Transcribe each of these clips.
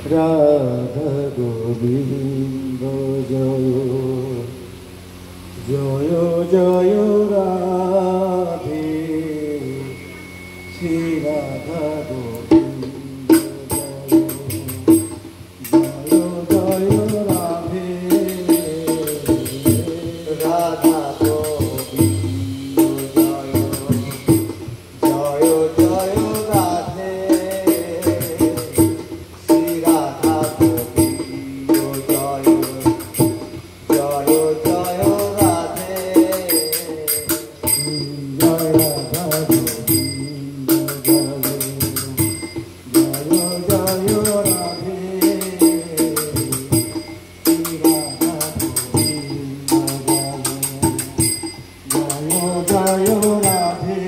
Radha Govinda Joy Joy Joy Radhe Shri Radha Govinda Joy Joy Radhe Radha Govinda Joy Joy Joy Radhe Shri Radha Govinda Joy Joy Joy Radhe Joy Radha Govinda Joy Joy Joy Radhe Shri Radha Govinda Joy Joy Radhe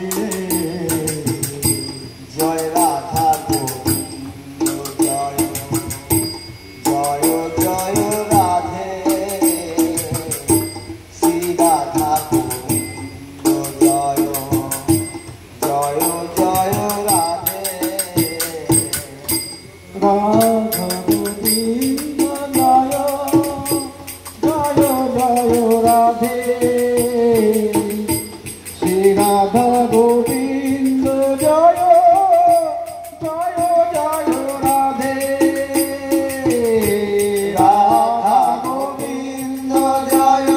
Joy Radha Govinda Joy Joy Joy Radhe Shri Radha Govinda Joy Joy Joy Radhe Radha Govinda Joy Joy Joy Radhe Shri Radha Govinda Joy Joy Joy Radhe Radha Govinda Joy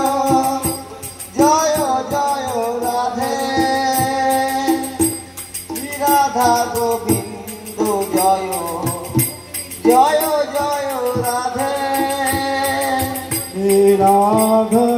Joy Joy Radhe Shri Radha Govinda Joy Joy Joy Radhe Radha